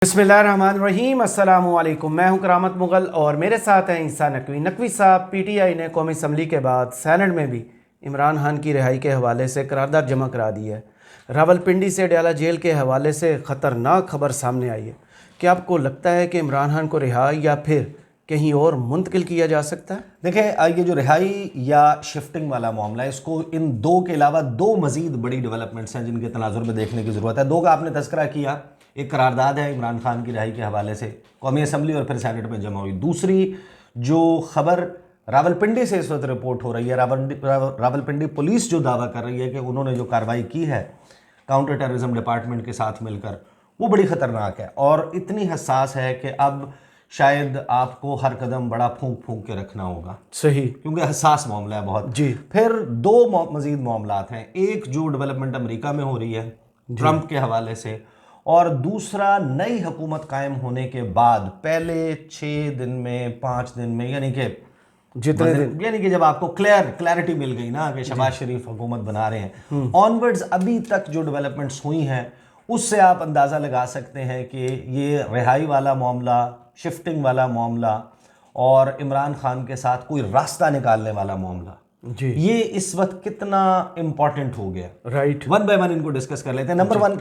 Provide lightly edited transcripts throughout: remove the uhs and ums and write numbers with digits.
बिस्मिल्लाहिर्रहमानिर्रहीम, अस्सलामुअलैकुम। मैं हूं करामत मुगल और मेरे साथ हैं ईसा नकवी। नकवी साहब, पीटीआई ने कौमी असम्बली के बाद सेनेट में भी इमरान खान की रिहाई के हवाले से करारदाद जमा करा दी है। रावलपिंडी से अडयाला जेल के हवाले से ख़तरनाक खबर सामने आई है। क्या आपको लगता है कि इमरान खान को रिहा या फिर कहीं और मुंतकिल किया जा सकता है? देखें, ये जो रिहाई या शिफ्टिंग वाला मामला है, इसको इन दो के अलावा दो मजीद बड़ी डेवलपमेंट्स हैं जिनके तनाजुर में देखने की ज़रूरत है। दो का आपने तज़किरा किया। एक करारदाद है इमरान खान की रिहाई के हवाले से कौमी असम्बली और फिर सेनेट में जमा हुई। दूसरी जो खबर रावलपिंडी से इस वक्त रिपोर्ट हो रही है, रावलपिंडी पुलिस जो दावा कर रही है कि उन्होंने जो कार्रवाई की है काउंटर टेररिज्म डिपार्टमेंट के साथ मिलकर, वो बड़ी ख़तरनाक है और इतनी हसास है कि अब शायद आपको हर कदम बड़ा फूंक फूंक के रखना होगा। सही, क्योंकि हसास मामला है बहुत जी। फिर दो मजीद मामलात हैं। एक जो डेवलपमेंट अमेरिका में हो रही है ट्रंप के हवाले से, और दूसरा नई हुकूमत कायम होने के बाद पहले 6 दिन में 5 दिन में, यानी कि जितने दिन, यानी कि जब आपको क्लैरिटी मिल गई ना कि शहबाज शरीफ हुकूमत बना रहे हैं, ऑनवर्ड्स अभी तक जो डेवलपमेंट्स हुई हैं उससे आप अंदाज़ा लगा सकते हैं कि ये रिहाई वाला मामला, शिफ्टिंग वाला मामला और इमरान खान के साथ कोई रास्ता निकालने वाला मामला, जी, ये इस वक्त कितना इम्पॉर्टेंट हो गया। राइट। वन बाय वन इनको डिस्कस कर लेते हैं। नंबर 1,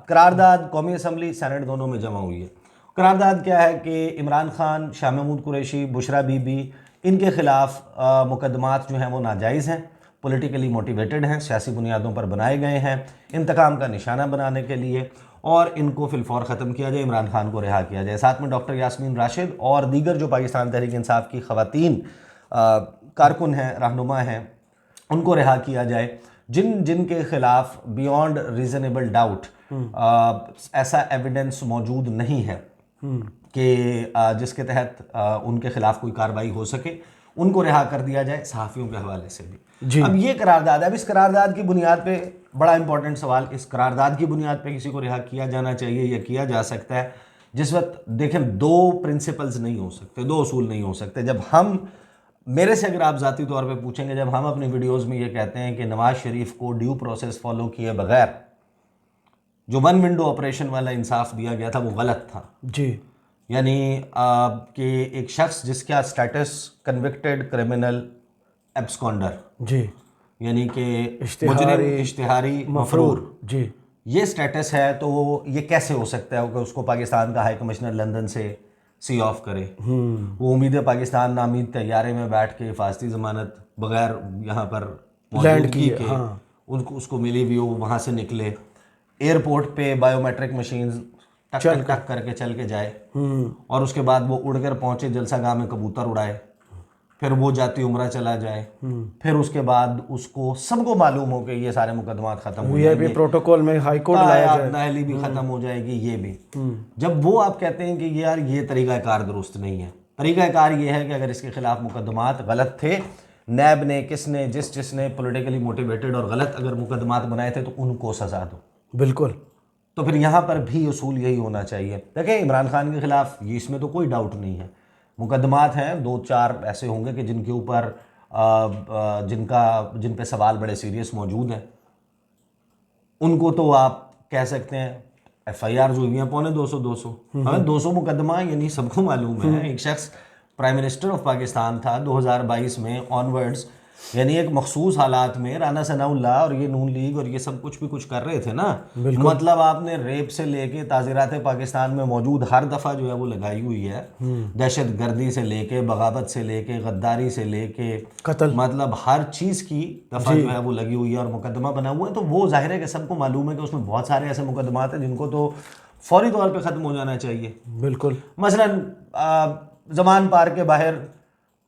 करारदाद कौमी असम्बली सेनेट दोनों में जमा हुई है। करारदाद क्या है कि इमरान खान, शाह महमूद कुरैशी, बुशरा बीबी, इनके खिलाफ मुकदमात जो हैं वो नाजायज़ हैं, पॉलिटिकली मोटिवेटेड हैं, सियासी बुनियादों पर बनाए गए हैं, इंतकाम का निशाना बनाने के लिए, और इनको फिलफौर ख़त्म किया जाए, इमरान खान को रिहा किया जाए। साथ में डॉक्टर यास्मीन राशिद और दीगर जो पाकिस्तान तहरीक इंसाफ की ख़वातीन कारकुन हैं, रहनुमा हैं, उनको रिहा किया जाए। जिनके खिलाफ बियॉन्ड रीज़नेबल डाउट ऐसा एविडेंस मौजूद नहीं है कि जिसके तहत उनके खिलाफ कोई कार्रवाई हो सके, उनको रिहा कर दिया जाए। सहाफ़ियों के हवाले से भी अब ये करारदाद है। अब इस करारदाद की बुनियाद पे बड़ा इंपॉर्टेंट सवाल, इस करारदाद की बुनियाद पे किसी को रिहा किया जाना चाहिए या किया जा सकता है? जिस वक्त देखें, दो प्रिंसिपल्स नहीं हो सकते, दो असूल नहीं हो सकते। जब हम, मेरे से अगर आप ज़ाती तौर पे पूछेंगे, जब हम अपनी वीडियोस में ये कहते हैं कि नवाज़ शरीफ को ड्यू प्रोसेस फॉलो किए बगैर जो वन विंडो ऑपरेशन वाला इंसाफ दिया गया था वो गलत था, जी, यानी कि एक शख्स जिसका स्टेटस कन्विक्टेड क्रिमिनल एब्सकॉन्डर, जी, यानी कि इश्तिहारी मफरूर, जी, ये स्टेटस है, तो ये कैसे हो सकता है कि उसको पाकिस्तान का हाई कमिश्नर लंदन से सी ऑफ करे? वो उम्मीद पाकिस्तान नामीद तैयारे में बैठ के हिफाजती ज़मानत बगैर यहाँ पर लैंड की, के हाँ, उसको मिली भी हो, वहाँ से निकले, एयरपोर्ट पे बायोमेट्रिक मशीन टक टक करके चल के जाए, और उसके बाद वो उड़कर पहुँचे जलसा गाह में, कबूतर उड़ाए, फिर वो जाती उम्रा चला जाए, फिर उसके बाद उसको सबको मालूम हो कि ये सारे मुकदमात खत्म हो जाएंगे, प्रोटोकॉल में हाई कोर्ट लाया जाए, नाअहली भी खत्म हो जाएगी, ये भी। जब वो आप कहते हैं कि यार ये तरीक़ाकार दुरुस्त नहीं है, तरीक़ाकार ये है कि अगर इसके खिलाफ मुकदमात गलत थे, नैब ने, किसने, जिसने पॉलिटिकली मोटिवेटेड और गलत अगर मुकदमात बनाए थे तो उनको सज़ा दो। बिल्कुल। तो फिर यहाँ पर भी उसूल यही होना चाहिए। देखें, इमरान खान के खिलाफ ये, इसमें तो कोई डाउट नहीं है, मुकदमात हैं, 2-4 ऐसे होंगे कि जिनके ऊपर जिन पे सवाल बड़े सीरियस मौजूद हैं, उनको तो आप कह सकते हैं FIR जो हुई हैं 250 हमें 200 मुकदमा, यानी सबको मालूम है एक शख्स प्राइम मिनिस्टर ऑफ पाकिस्तान था 2022 में ऑनवर्ड्स, यानी एक मखसूस हालात में राना सनाउल्लाह और ये नून लीग और ये सब कुछ भी कुछ कर रहे थे ना। मतलब आपने रेप से लेके ताज़ीरात पाकिस्तान में मौजूद हर दफ़ा जो है वो लगाई हुई है, दहशत गर्दी से लेके, बगावत से लेके, गद्दारी से लेके, कत्ल, मतलब हर चीज़ की दफ़ा जो है वो लगी हुई है और मुकदमा बना हुआ है। तो वो जाहिर है कि सबको मालूम है कि उसमें बहुत सारे ऐसे मुकदमात हैं जिनको तो फौरी तौर पर ख़त्म हो जाना चाहिए। बिल्कुल। मसलन ज़मान पार्क के बाहर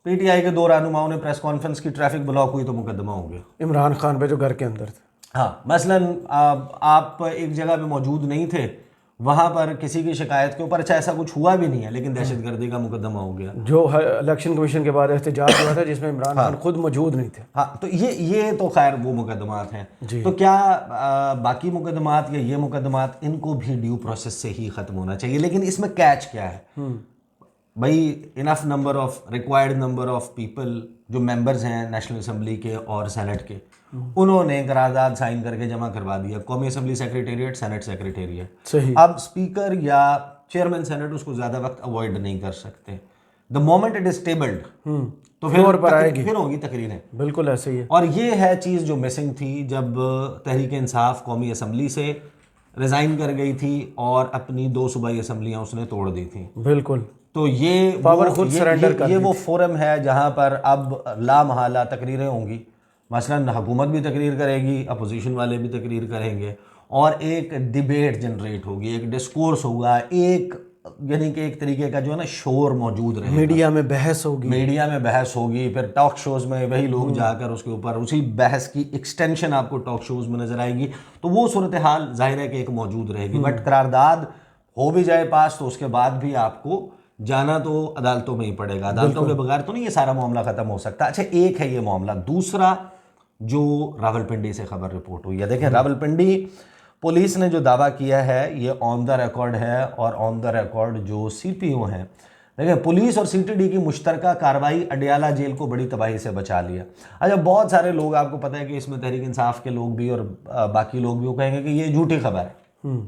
PTI के 2 रहनुमाओं ने प्रेस कॉन्फ्रेंस की, ट्रैफिक ब्लॉक हुई तो मुकदमा हो गया इमरान खान पे जो घर के अंदर थे। हाँ, मसलन आप एक जगह पे मौजूद नहीं थे, वहाँ पर किसी की शिकायत के ऊपर, अच्छा ऐसा कुछ हुआ भी नहीं है लेकिन दहशतगर्दी का मुकदमा हो गया, जो इलेक्शन कमीशन के बाद एहतजाज हुआ था जिसमें इमरान खान खुद मौजूद नहीं थे। हाँ, तो ये तो खैर वो मुकदमात हैं। तो क्या बाकी मुकदमात या ये मुकदमात, इनको भी ड्यू प्रोसेस से ही ख़त्म होना चाहिए? लेकिन इसमें कैच क्या है भाई? Enough number of, required number of people जो मेंबर्स हैं नेशनल असम्बली के और सेनेट के, उन्होंने करारदाद साइन करके जमा करवा दिया, कौमी असम्बली सेक्रेटेरिएट, सेनेट सेक्रेटेरिएट। सही। अब स्पीकर या चेयरमैन सेनेट उसको ज़्यादा वक्त अवॉइड नहीं कर सकते। The moment it is tabled तो फ्लोर पर आएगी, फिर होगी तकरीरें। बिल्कुल ऐसे ही है। और ये है चीज़ जो मिसिंग थी जब तहरीक इंसाफ कौमी असम्बली से रिज़ाइन कर गई थी और अपनी 2 सूबाई असम्बलियाँ उसने तोड़ दी थी। बिल्कुल, तो ये पावर खुद सरेंडर कर ये दी वो थी। फोरम है जहाँ पर अब ला महाला तकरीरें होंगी। मसलन हुकूमत भी तकरीर करेगी, अपोजिशन वाले भी तकरीर करेंगे और एक डिबेट जनरेट होगी, एक डिस्कोर्स होगा, एक यानी कि एक तरीके का जो है ना शोर मौजूद रहेगा। मीडिया में बहस होगी, मीडिया में बहस होगी, फिर टॉक शोज़ में वही लोग जाकर उसके ऊपर उसी बहस की एक्सटेंशन आपको टॉक शोज़ में नज़र आएगी। तो वो सूरत हाल जाहिर है कि एक मौजूद रहेगी। बट करारदाद हो भी जाए पास तो उसके बाद भी आपको जाना तो अदालतों में ही पड़ेगा। अदालतों के बगैर तो नहीं ये सारा मामला ख़त्म हो सकता। अच्छा, एक है ये मामला। दूसरा जो रावलपिंडी से खबर रिपोर्ट हुई है, देखें रावलपिंडी पुलिस ने जो दावा किया है ये ऑन द रिकॉर्ड है और ऑन द रिकॉर्ड जो सीपीओ हैं, देखिए पुलिस और सीटीडी की मुश्तरका कार्रवाई अडियाला जेल को बड़ी तबाही से बचा लिया। अच्छा, बहुत सारे लोग, आपको पता है कि इसमें तहरीक इंसाफ के लोग भी और बाकी लोग भी वो कहेंगे कि ये झूठी खबर है।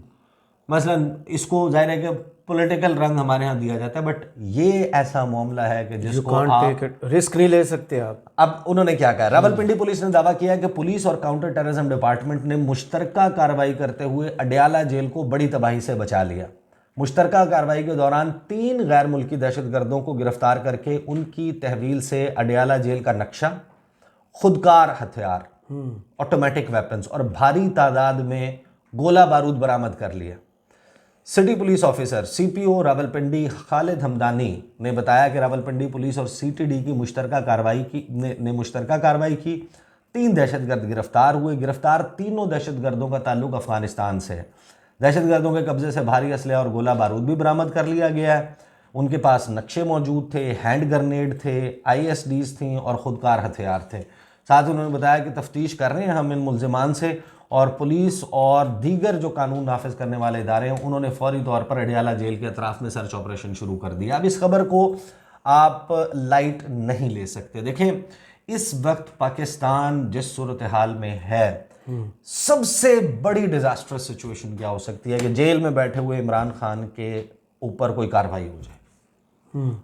मसलन इसको जाहिर है कि पॉलिटिकल रंग हमारे यहाँ दिया जाता है, बट ये ऐसा मामला है कि जिसको आप रिस्क नहीं ले सकते आप। अब उन्होंने क्या कहा, रावलपिंडी पुलिस ने दावा किया कि पुलिस और काउंटर टेररिज्म डिपार्टमेंट ने मुश्तरका कार्रवाई करते हुए अडियाला जेल को बड़ी तबाही से बचा लिया। मुश्तरका कार्रवाई के दौरान 3 गैर मुल्की दहशतगर्दों को गिरफ्तार करके उनकी तहवील से अडियाला जेल का नक्शा, खुदकार हथियार, ऑटोमेटिक वेपन्स और भारी तादाद में गोला बारूद बरामद कर लिया। City police officer CPO Rawalpindi Khalid Hamdani ने बताया कि रावलपिंडी पुलिस और सीटीडी की मुश्तरका कार्रवाई की 3 दहशतगर्द गिरफ्तार हुए। गिरफ्तार तीनों दहशतगर्दों का ताल्लुक अफगानिस्तान से है। दहशतगर्दों के कब्जे से भारी असलहा और गोला बारूद भी बरामद कर लिया गया है। उनके पास नक्शे मौजूद थे, हैंड ग्रेनेड थे, ISDs थी और खुदकार हथियार थे। साथ ही उन्होंने बताया कि तफ्तीश कर रहे हैं हम इन मुल्जिमान से और पुलिस और दीगर जो कानून नाफिज करने वाले इदारे हैं उन्होंने फौरी तौर पर अडियाला जेल के अतराफ में सर्च ऑपरेशन शुरू कर दिया। अब इस खबर को आप लाइट नहीं ले सकते। देखें, इस वक्त पाकिस्तान जिस सूरत हाल में है, सबसे बड़ी डिजास्टरस सिचुएशन क्या हो सकती है कि जेल में बैठे हुए इमरान खान के ऊपर कोई कार्रवाई हो जाए।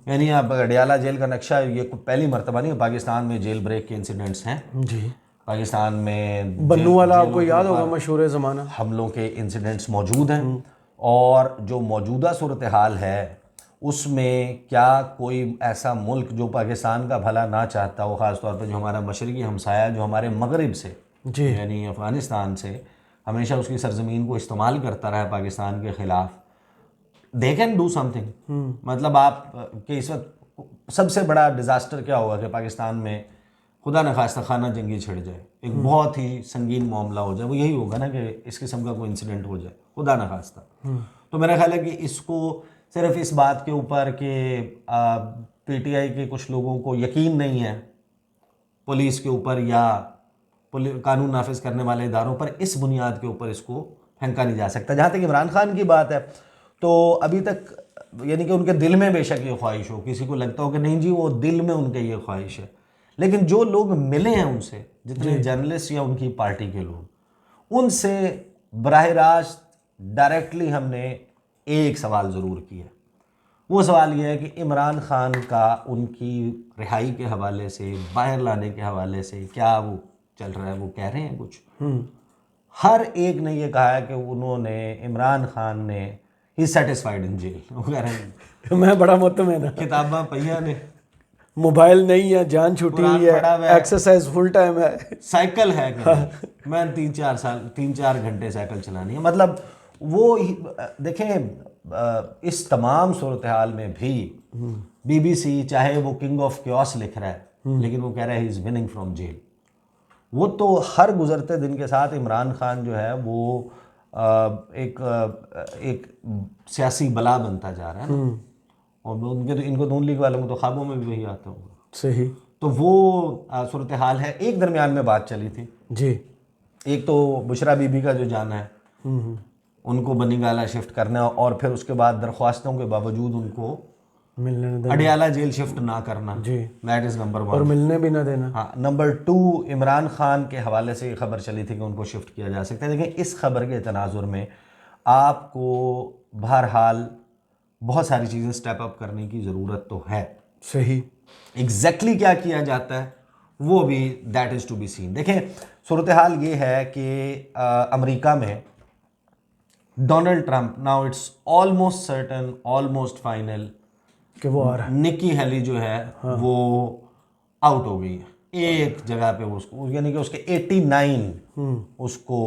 यानी आप अडियाला जेल का नक्शा, ये पहली मरतबा नहीं, पाकिस्तान में जेल ब्रेक के इंसिडेंट्स हैं जी। पाकिस्तान में बन्नू वाला आपको याद होगा, मशहूर ज़माना, हमलों के इंसिडेंट्स मौजूद हैं। और जो मौजूदा सूरत हाल है उसमें क्या कोई ऐसा मुल्क जो पाकिस्तान का भला ना चाहता हो, ख़ासतौर पर जो हमारा मशरक़ी हमसाया जो हमारे मगरिब से जी, यानी अफ़गानिस्तान से हमेशा उसकी सरजमीन को इस्तेमाल करता रहा है पाकिस्तान के ख़िलाफ़, दे कैन डू समथिंग। मतलब आप कि इस वक्त सबसे बड़ा डिज़ास्टर क्या होगा कि पाकिस्तान में खुदा न खास्ता खाना जंगी छिड़ जाए, एक बहुत ही संगीन मामला हो जाए। वो यही होगा ना कि इस किस्म का कोई इंसिडेंट हो जाए, खुदा न खास्ता। तो मेरा ख्याल है कि इसको सिर्फ इस बात के ऊपर कि PTI के कुछ लोगों को यकीन नहीं है पुलिस के ऊपर या कानून नाफिज करने वाले इदारों पर, इस बुनियाद के ऊपर इसको फेंका नहीं जा सकता। जहाँ तक इमरान खान की बात है तो अभी तक यानी कि उनके दिल में बेशक ये ख्वाहिश हो, किसी को लगता हो कि नहीं जी वो दिल में उनके ये ख्वाहिश है, लेकिन जो लोग मिले हैं उनसे, जितने जर्नलिस्ट या उनकी पार्टी के लोग, उनसे बराह रास्त डायरेक्टली हमने एक सवाल ज़रूर किया। वो सवाल ये है कि इमरान खान का उनकी रिहाई के हवाले से, बाहर लाने के हवाले से क्या वो चल रहा है, वो कह रहे हैं कुछ। हर एक ने ये कहा है कि उन्होंने, इमरान खान ने, ही सेटिस्फाइड इन जेल। वो कह रहे हैं मैं बड़ा मुतमिन है, किताबा पहिया ने, मोबाइल नहीं है, जान छुट्टी हुई है, एक्सरसाइज फुल टाइम है, साइकिल है कि मैं 3-4 घंटे साइकिल चलानी है। मतलब वो देखें, इस तमाम सूरत हाल में भी BBC चाहे वो किंग ऑफ क्योस लिख रहा है लेकिन वो कह रहा है he is winning from jail. वो तो हर गुजरते दिन के साथ इमरान खान जो है वो एक सियासी बला बनता जा रहा है ना। और इनको नून लीग वालों को तो ख्वाबों में भी वही आता होगा। सही। तो वो सूरत हाल है। एक दरमियान में बात चली थी जी, एक तो बुशरा बीबी का जो जाना है, उनको बनीगाला शिफ्ट करना और फिर उसके बाद दरख्वास्तों के बावजूद उनको मिलने अडियाला जेल शिफ्ट ना करना जी, दैट इज़ नंबर 1। और मिलने भी ना देना। हाँ, नंबर 2 इमरान खान के हवाले से ये खबर चली थी कि उनको शिफ्ट किया जा सकता है। लेकिन इस खबर के तनाजुर में आपको बहरहाल बहुत सारी चीज़ें स्टेप अप करने की ज़रूरत तो है। सही। एग्जैक्टली क्या किया जाता है वो भी that is to be seen. देखें, सूरत हाल ये है कि अमेरिका में Donald Trump, now it's almost certain, almost final कि वो आ रहा है। निकी हेली जो है वो आउट हो गई है एक जगह पे, उसको यानी कि उसके 89 उसको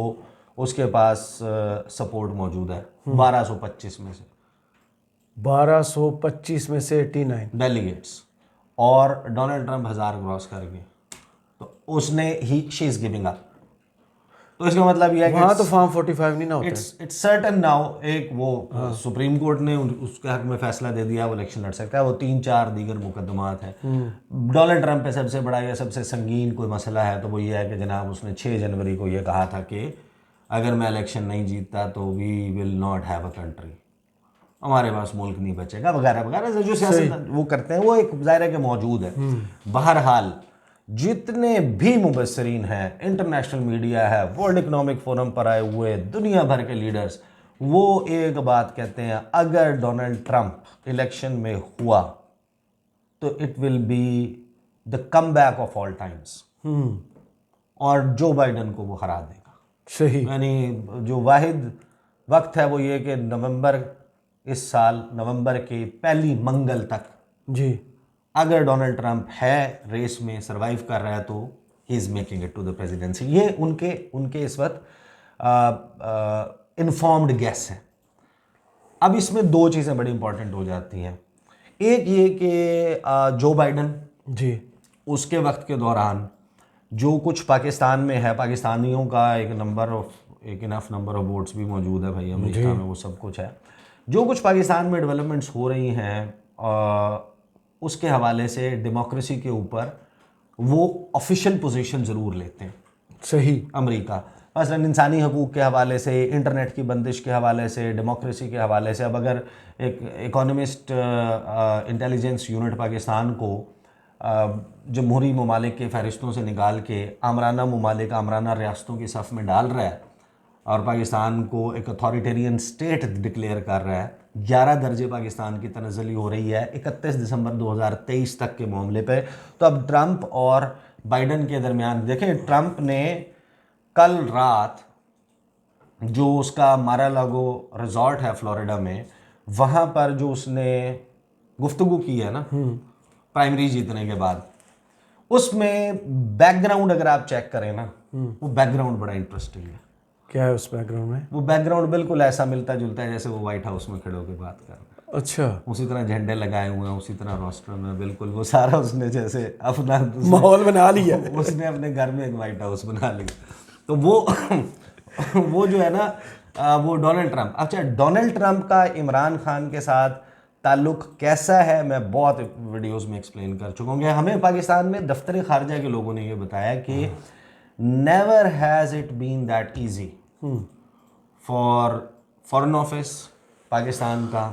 उसके पास सपोर्ट मौजूद है 1225 में से 1225 में से 89। डेलीगेट्स, और डोनाल्ड ट्रंप 1000 क्रॉस कर गए, तो उसने ही शी इज गिविंग अप। तो इसका मतलब यह है वहाँ तो कि फॉर्म 45 नहीं ना होता है। इट्स सर्टन नाउ, एक वो सुप्रीम कोर्ट ने उसके हक में फैसला दे दिया, वो इलेक्शन लड़ सकता है। वो 3-4 दीगर मुकदमात हैं। डोनाल्ड ट्रंप पे सबसे बड़ा या सबसे संगीन कोई मसला है तो वो ये है कि जनाब उसने 6 जनवरी को ये कहा था कि अगर मैं इलेक्शन नहीं जीतता तो we will not have a country, हमारे पास मुल्क नहीं बचेगा, वगैरह वगैरह। जो सियासत वो करते हैं वो एक ज़ाहिर है कि मौजूद है। बहरहाल जितने भी मुबस्सरीन हैं, इंटरनेशनल मीडिया है, वर्ल्ड इकोनॉमिक फोरम पर आए हुए दुनिया भर के लीडर्स, वो एक बात कहते हैं, अगर डोनाल्ड ट्रंप इलेक्शन में हुआ तो it will be the come back of all times, और जो बाइडन को वो हरा देगा। सही। यानी जो वाहिद वक्त है वो ये कि नवंबर, इस साल नवंबर के पहली मंगल तक जी। अगर डोनाल्ड ट्रंप है रेस में, सरवाइव कर रहा है, तो he is making it to the presidency. ये उनके इस वक्त इन्फॉर्म्ड गेस है। अब इसमें दो चीज़ें बड़ी इंपॉर्टेंट हो जाती हैं। एक ये कि जो बाइडन जी। उसके वक्त के दौरान जो कुछ पाकिस्तान में है, पाकिस्तानियों का एक इनफ नंबर ऑफ वोट्स भी मौजूद है भाई, अमेरिका में वो सब कुछ है। जो कुछ पाकिस्तान में डेवलपमेंट्स हो रही हैं उसके हवाले से डेमोक्रेसी के ऊपर वो ऑफिशियल पोजीशन ज़रूर लेते हैं सही। अमेरिका। मसलन इंसानी हकूक़ के हवाले से, इंटरनेट की बंदिश के हवाले से, डेमोक्रेसी के हवाले से। अब अगर एक इकोनॉमिस्ट इंटेलिजेंस यूनिट पाकिस्तान को जमहूरी ममालिक के फ़हरिस्तों से निकाल के आमराना ममालिक, आमराना रियासतों की सफ़ में डाल रहा है और पाकिस्तान को एक अथॉरिटेरियन स्टेट डिक्लेयर कर रहा है, 11 दर्जे पाकिस्तान की तनज़्ज़ुली हो रही है 31 दिसंबर 2023 तक के मामले पे। तो अब ट्रंप और बाइडन के दरमियान देखें, ट्रंप ने कल रात जो उसका मारा-लागो रिजॉर्ट है फ्लोरिडा में, वहाँ पर जो उसने गुफ्तगू की है ना प्राइमरी जीतने के बाद, उसमें बैकग्राउंड अगर आप चेक करें ना, वो बैकग्राउंड बड़ा इंटरेस्टिंग है। क्या है उस बैकग्राउंड में? वो बैकग्राउंड बिल्कुल ऐसा मिलता जुलता है जैसे वो व्हाइट हाउस में खड़े होकर बात कर रहे हैं। अच्छा। उसी तरह झंडे लगाए हुए हैं, उसी तरह रोस्टर में, बिल्कुल वो सारा उसने जैसे अपना माहौल बना लिया। उसने अपने घर में एक व्हाइट हाउस बना लिया। तो वो जो है ना वो डोनाल्ड ट्रंप। अच्छा, डोनाल्ड ट्रंप का इमरान खान के साथ ताल्लुक कैसा है मैं बहुत वीडियोस में एक्सप्लेन कर चुका हूँ। हमें पाकिस्तान में दफ्तर खारजा के लोगों ने ये बताया कि never has it been that easy for foreign office Pakistan का,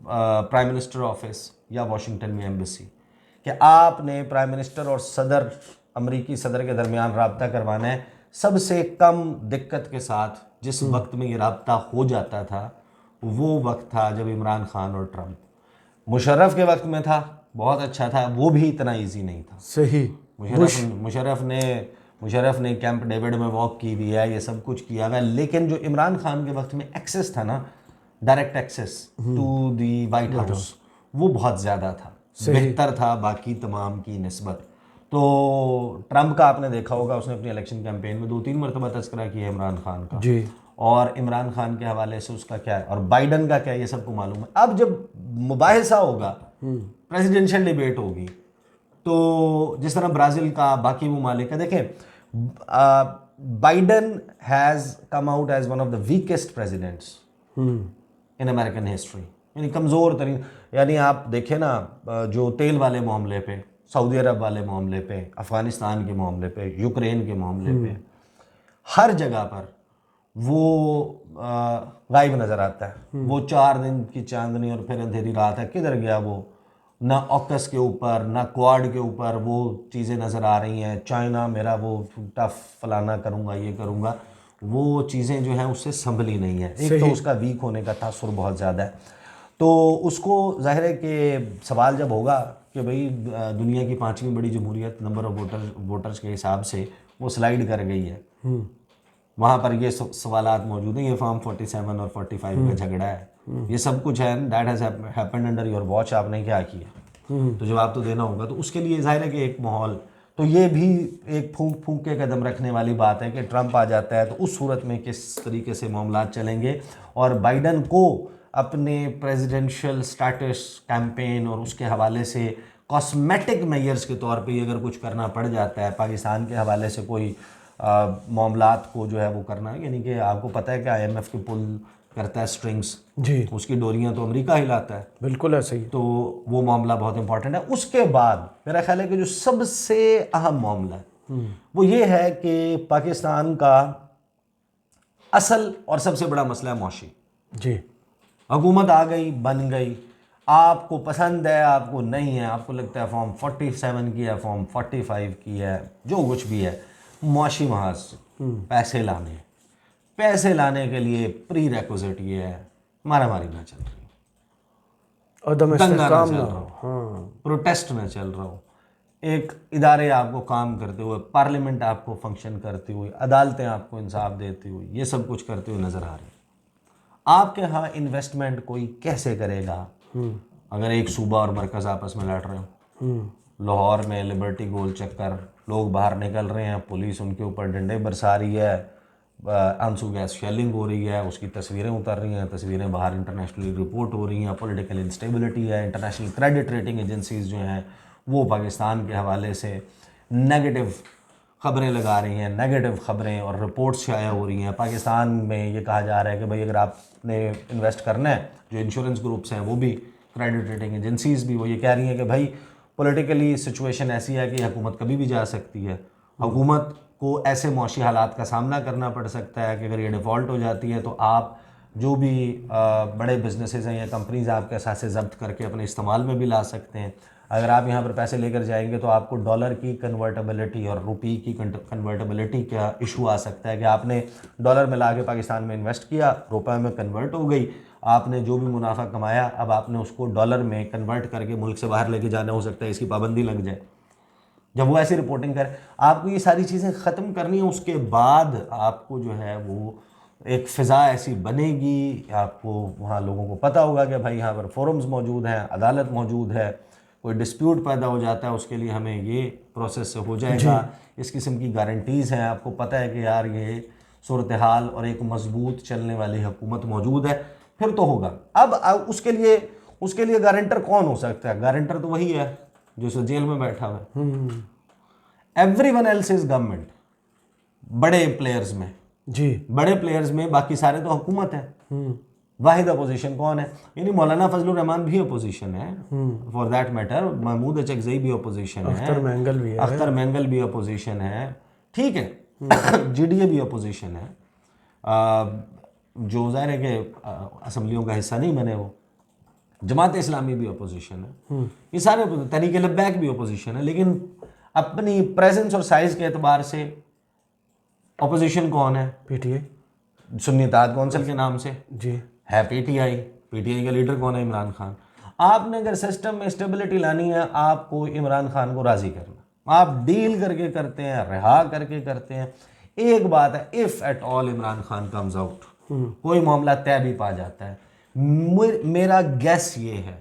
प्राइम मिनिस्टर ऑफिस या वाशिंगटन में एम्बेसी, कि आपने प्राइम मिनिस्टर और सदर, अमरीकी सदर के दरमियान रब्ता करवाना है। सबसे कम दिक्कत के साथ जिस वक्त में ये रब्ता हो जाता था वो वक्त था जब इमरान खान और ट्रंप, मुशर्रफ के वक्त में था, बहुत अच्छा था, वो भी इतना इजी नहीं था। सही। मुशर्रफ ने कैंप डेविड में वॉक की भी है, ये सब कुछ किया हुआ है। लेकिन जो इमरान खान के वक्त में एक्सेस था ना, direct access to the White House, वो बहुत ज़्यादा था, बेहतर था बाकी तमाम की निस्बत। तो ट्रंप का आपने देखा होगा, उसने अपनी इलेक्शन कैंपेन में 2-3 मरतबा तस्करा किया इमरान खान का जी। और इमरान खान के हवाले से उसका क्या है और बाइडन का क्या है, ये सबको मालूम है। अब जब मुबाहिसा होगा, प्रेसिडेंशियल डिबेट होगी, तो जिस तरह ब्राज़ील का, बाकी ममालिक का, देखें Biden has come out as one of the weakest presidents in American history, यानी कमज़ोर तरीन। यानी आप देखें ना, जो तेल वाले मामले पे, सऊदी अरब वाले मामले पे, अफ़गानिस्तान के मामले पे, यूक्रेन के मामले पे, हर जगह पर वो गायब नज़र आता है। वो 4 दिन की चांदनी और फिर अंधेरी रात है, किधर गया वो? ना ऑकस के ऊपर, ना क्वाड के ऊपर वो चीज़ें नज़र आ रही हैं। चाइना मेरा वो टफ फलाना करूँगा, ये करूँगा, वो चीज़ें जो हैं उससे संभली नहीं है। एक तो उसका वीक होने का तासुर बहुत ज़्यादा है। तो उसको जाहिर है कि सवाल जब होगा कि भाई दुनिया की 5वीं बड़ी जमहूरियत नंबर ऑफ वोटर्स के हिसाब से वो स्लाइड कर गई है, वहाँ पर ये सवालात मौजूद हैं, ये फॉर्म 47 और 45 का झगड़ा है, ये सब कुछ है, that has happened under your watch, आपने क्या किया, तो जवाब तो देना होगा। तो उसके लिए जाहिर है कि एक माहौल, तो ये भी एक फूंक फूंक के कदम रखने वाली बात है कि ट्रंप आ जाता है तो उस सूरत में किस तरीके से मामलात चलेंगे, और बाइडन को अपने प्रेसिडेंशियल स्टेटस कैंपेन और उसके हवाले से कॉस्मेटिक मेजर्स के तौर पे अगर कुछ करना पड़ जाता है, पाकिस्तान के हवाले से कोई मामलात को जो है वो करना है, यानी कि आपको पता है कि IMF की पुल करता है स्ट्रिंग्स, जी उसकी डोरियां तो अमेरिका हिलाता है, बिल्कुल ऐसे ही। तो वो मामला बहुत इंपॉर्टेंट है। उसके बाद मेरा ख्याल है कि जो सबसे अहम मामला है वो ये है कि पाकिस्तान का असल और सबसे बड़ा मसला है मौशी। जी हुकूमत आ गई, बन गई, आपको पसंद है आपको नहीं है, आपको लगता है फॉर्म 47 की है, फॉर्म 45 की है, जो कुछ भी है, मौशी महाज पैसे लाने के लिए प्री रेक्विजिट ये है, मारा मारी ना चल रही, अदम दंगा ना इस्तेहकाम चल ना रहा हो। हो, हाँ प्रोटेस्ट ना चल रहा हो, एक इदारे आपको काम करते हुए, पार्लियामेंट आपको फंक्शन करती हुई, अदालतें आपको इंसाफ देती हुई, ये सब कुछ करते हुए नज़र आ रही है। आपके यहाँ इन्वेस्टमेंट कोई कैसे करेगा अगर एक सूबा और मरकज़ आपस में लड़ रहे हो? लाहौर में लिबर्टी गोल चक्कर, लोग बाहर निकल रहे हैं, पुलिस उनके ऊपर डंडे बरसा रही है, आंसू गैस शेलिंग हो रही है, उसकी तस्वीरें उतर रही हैं, तस्वीरें बाहर इंटरनेशनली रिपोर्ट हो रही हैं, पॉलिटिकल इंस्टेबिलिटी है, इंटरनेशनल क्रेडिट रेटिंग एजेंसीज जो हैं वो पाकिस्तान के हवाले से नेगेटिव ख़बरें लगा रही हैं, नेगेटिव ख़बरें और रिपोर्ट्स शाया हो रही हैं। पाकिस्तान में ये कहा जा रहा है कि भाई अगर आपने इन्वेस्ट करना है, जो इंश्योरेंस ग्रुप्स हैं वो भी, क्रेडिट रेटिंग एजेंसीज़ भी, वो ये कह रही हैं कि भाई पॉलिटिकली सिचुएशन ऐसी है कि हुकूमत कभी भी जा सकती है, हुकूमत को ऐसे मौशी हालात का सामना करना पड़ सकता है कि अगर ये डिफ़ॉल्ट हो जाती है तो आप जो भी बड़े बिजनेसेस हैं या कंपनीज आपके असासे ज़ब्त करके अपने इस्तेमाल में भी ला सकते हैं। अगर आप यहाँ पर पैसे लेकर जाएंगे तो आपको डॉलर की कन्वर्टेबिलिटी और रुपी की कन्वर्टेबिलिटी का इशू आ सकता है कि आपने डॉलर में ला के पाकिस्तान में इन्वेस्ट किया, रुपए में कन्वर्ट हो गई, आपने जो भी मुनाफा कमाया अब आपने उसको डॉलर में कन्वर्ट करके मुल्क से बाहर लेके जाना, हो सकता है इसकी पाबंदी लग जाए। जब वो ऐसी रिपोर्टिंग करे, आपको ये सारी चीज़ें ख़त्म करनी है, उसके बाद आपको जो है वो एक फ़िज़ा ऐसी बनेगी, आपको वहाँ लोगों को पता होगा कि भाई यहाँ पर फोरम्स मौजूद हैं, अदालत मौजूद है, कोई डिस्प्यूट पैदा हो जाता है उसके लिए हमें ये प्रोसेस से हो जाएगा, इस किस्म की गारंटीज़ हैं, आपको पता है कि यार ये सूरत हाल और एक मजबूत चलने वाली हुकूमत मौजूद है, फिर तो होगा। अब उसके लिए गारंटर कौन हो सकता है? गारंटर तो वही है जो जेल में बैठा हुआ है। एवरीवन एल्स इज गवर्नमेंट, बड़े प्लेयर्स में, जी बड़े प्लेयर्स में बाकी सारे तो हुकूमत है। वाहिद अपोजिशन कौन है? यानी मौलाना फजलुर रहमान भी अपोजिशन है, for that matter Mahmood Achakzai भी अपोजिशन है, अख्तर मेंगल भी है, अख्तर मेंगल भी अपोजिशन है, ठीक है, GDA भी अपोजिशन है, जो ज़ाहिर है कि असम्बलियों का हिस्सा नहीं बने, वो जमात इस्लामी भी अपोजिशन है, ये सारे तहरीक लब्बैक भी अपोजिशन है, लेकिन अपनी प्रेजेंस और साइज़ के एतबार से अपोजिशन कौन है? PTA सुन्नी इत्तेहाद कौंसिल के नाम से जी है PTI का लीडर कौन है? इमरान खान। आपने अगर सिस्टम में स्टेबिलिटी लानी है, आपको इमरान खान को राज़ी करना, आप डील करके करते हैं, रिहा करके करते हैं। एक बात है, if at all Imran Khan comes out, कोई मामला तय भी पा जाता है, मेरा गैस ये है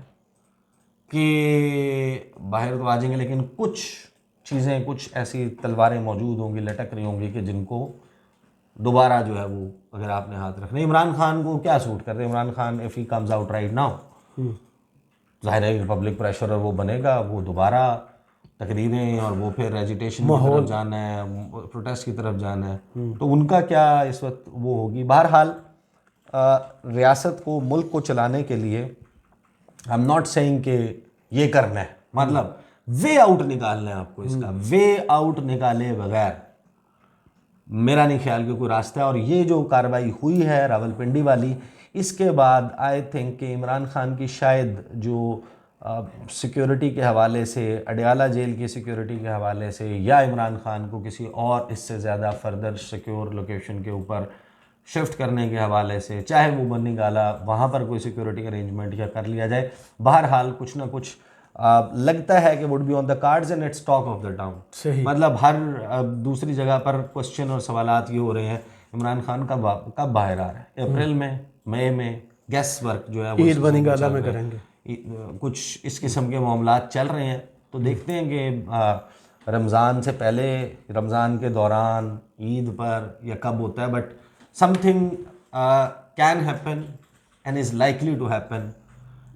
कि बाहर तो आ जाएंगे, लेकिन कुछ चीज़ें, कुछ ऐसी तलवारें मौजूद होंगी, लटक रही होंगी कि जिनको दोबारा जो है वो अगर आपने हाथ रखना। इमरान खान को क्या सूट करते हैं? Imran Khan if he comes out right now, ज़ाहिर है पब्लिक प्रेशर और वो बनेगा, वो दोबारा तकरीरें और वो फिर एजिटेशन की तरफ जाना है, प्रोटेस्ट की तरफ जाना है, तो उनका क्या इस वक्त वो होगी। बहरहाल रियासत को, मुल्क को चलाने के लिए आई एम नॉट सेइंग कि ये करना है, मतलब वे आउट निकालना है आपको, इसका वे आउट निकाले बगैर मेरा नहीं ख्याल कि कोई रास्ता है। और ये जो कार्रवाई हुई है रावलपिंडी वाली, इसके बाद आई थिंक कि इमरान खान की शायद जो सिक्योरिटी के हवाले से, अडयाला जेल की सिक्योरिटी के हवाले से, या इमरान खान को किसी और इससे ज़्यादा फर्दर सिक्योर लोकेशन के ऊपर शिफ्ट करने के हवाले से, चाहे वो बन्नी गाला वहाँ पर कोई सिक्योरिटी अरेंजमेंट या कर लिया जाए, बहरहाल कुछ ना कुछ लगता है कि would be on the cards and it's talk of the town. सही। मतलब हर दूसरी जगह पर क्वेश्चन और सवालात ये हो रहे हैं इमरान खान कब बाहर आ रहा है, अप्रैल में, मई में, गैस वर्क जो है वो ईद बनी गाला चल में रहा है। करेंगे। कुछ इस किस्म के मामलात चल रहे हैं, तो देखते हैं कि रमज़ान से पहले, रमज़ान के दौरान, ईद पर या कब होता है, but something can happen and is likely to happen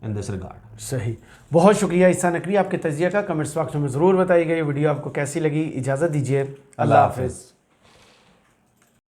in this regard. सही, बहुत शुक्रिया ईसा नकवी, आपके तजिया का कमेंट्स बॉक्स में ज़रूर बताइएगा। ये वीडियो आपको कैसी लगी। इजाज़त दीजिए, अल्लाह हाफिज़।